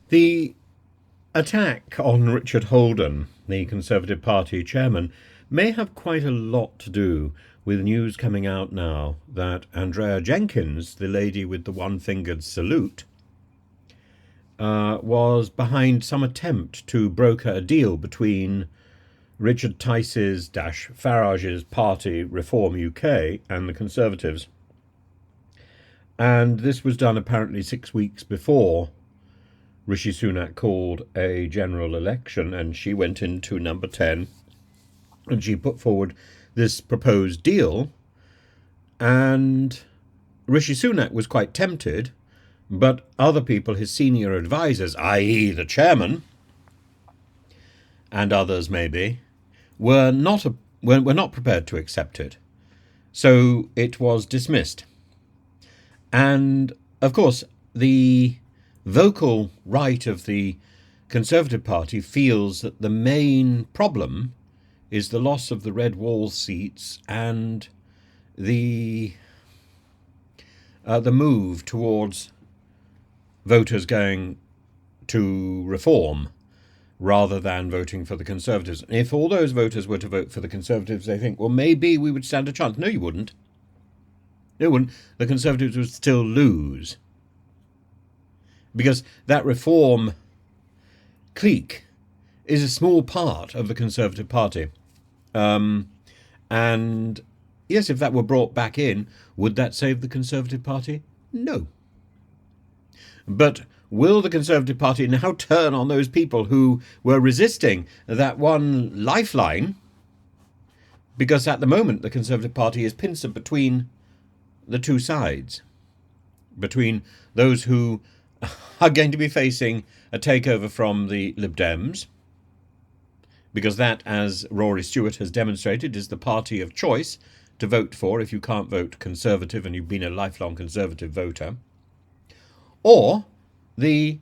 The attack on Richard Holden, the Conservative Party chairman, may have quite a lot to do with news coming out now that Andrea Jenkyns, the lady with the one-fingered salute, was behind some attempt to broker a deal between Richard Tice's-Farage's party Reform UK and the Conservatives. And this was done apparently 6 weeks before Rishi Sunak called a general election, and she went into number 10 and she put forward this proposed deal. And Rishi Sunak was quite tempted, but other people, his senior advisors, i.e. the chairman, and others maybe, were not prepared to accept it. So it was dismissed. And, of course, the vocal right of the Conservative Party feels that the main problem is the loss of the red wall seats and the move towards voters going to Reform rather than voting for the Conservatives. And if all those voters were to vote for the Conservatives, they think, well, maybe we would stand a chance. No, you wouldn't. No one. The Conservatives would still lose. Because that Reform clique is a small part of the Conservative Party. And yes, if that were brought back in, would that save the Conservative Party? No. But will the Conservative Party now turn on those people who were resisting that one lifeline? Because at the moment, the Conservative Party is pinched between the two sides, between those who are going to be facing a takeover from the Lib Dems, because that, as Rory Stewart has demonstrated, is the party of choice to vote for if you can't vote Conservative and you've been a lifelong Conservative voter, or the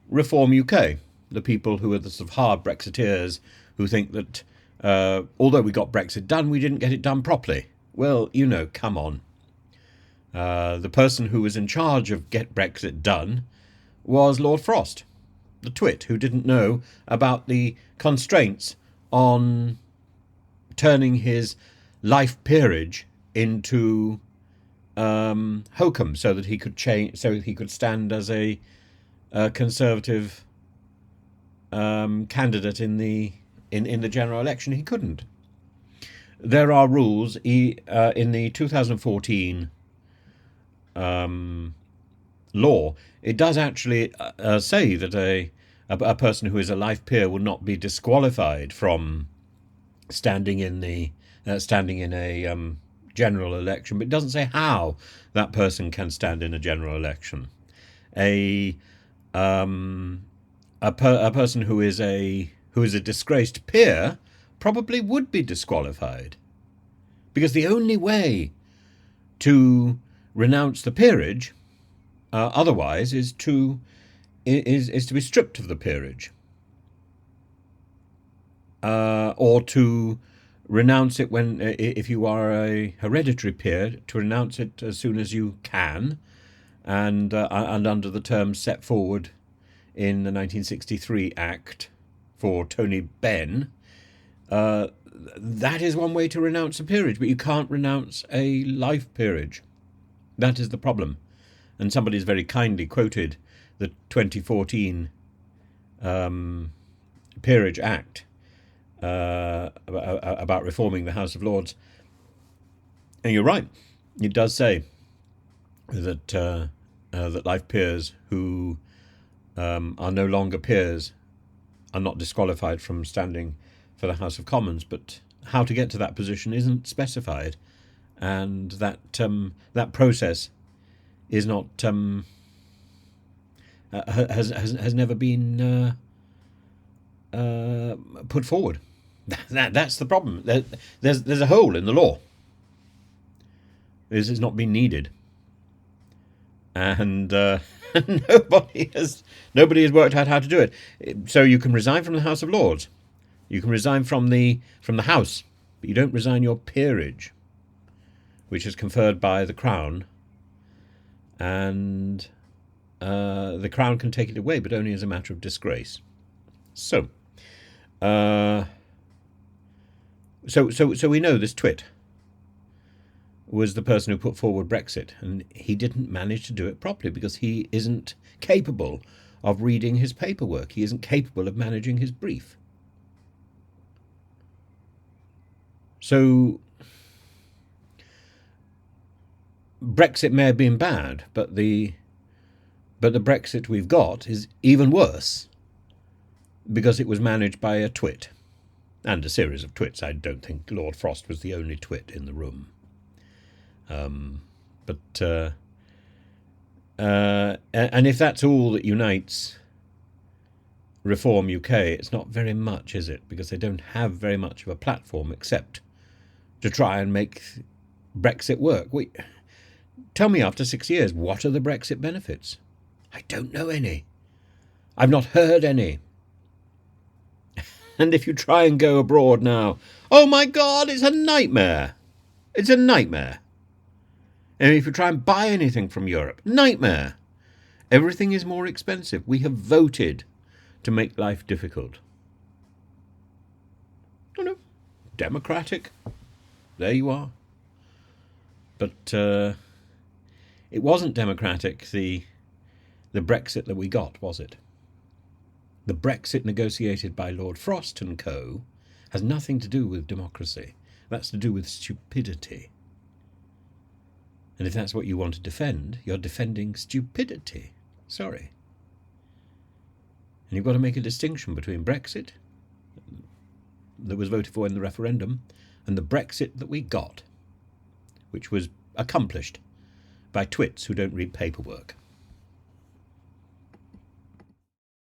Reform UK, the people who are the sort of hard Brexiteers who think that although we got Brexit done, we didn't get it done properly. Well, come on. The person who was in charge of Get Brexit Done was Lord Frost, the twit, who didn't know about the constraints on turning his life peerage into hokum, so that he could stand as a Conservative candidate in the general election. He couldn't. There are rules in the 2014 law. It does actually say that a person who is a life peer will not be disqualified from standing in a general election, but it doesn't say how that person can stand in a general election. A person who is a disgraced peer probably would be disqualified, because the only way to renounce the peerage otherwise is to be stripped of the peerage, or to renounce it if you are a hereditary peer, to renounce it as soon as you can, and under the terms set forward in the 1963 Act for Tony Benn. That is one way to renounce a peerage, but you can't renounce a life peerage. That is the problem. And somebody has very kindly quoted the 2014 Peerage Act about reforming the House of Lords. And you're right. It does say that that life peers who are no longer peers are not disqualified from standing for the House of Commons. But how to get to that position isn't specified, and that process is not has never been put forward. That's the problem. There's a hole in the law. This has not been needed, and nobody has worked out how to do it. So you can resign from the House of Lords, you can resign from the House, but you don't resign your peerage, which is conferred by the Crown. And the Crown can take it away, but only as a matter of disgrace. So we know this twit was the person who put forward Brexit, and he didn't manage to do it properly because he isn't capable of reading his paperwork. He isn't capable of managing his brief. So Brexit may have been bad, but the Brexit we've got is even worse because it was managed by a twit and a series of twits. I don't think Lord Frost was the only twit in the room. And if that's all that unites Reform UK, it's not very much, is it? Because they don't have very much of a platform except to try and make Brexit work. Tell me, after 6 years, what are the Brexit benefits? I don't know any. I've not heard any. And if you try and go abroad now, oh my God, it's a nightmare. It's a nightmare. And if you try and buy anything from Europe, nightmare. Everything is more expensive. We have voted to make life difficult. Oh no, democratic. There you are. But it wasn't democratic, the Brexit that we got, was it? The Brexit negotiated by Lord Frost and co. has nothing to do with democracy. That's to do with stupidity. And if that's what you want to defend, you're defending stupidity. Sorry. And you've got to make a distinction between Brexit, that was voted for in the referendum, and the Brexit that we got, which was accomplished by twits who don't read paperwork.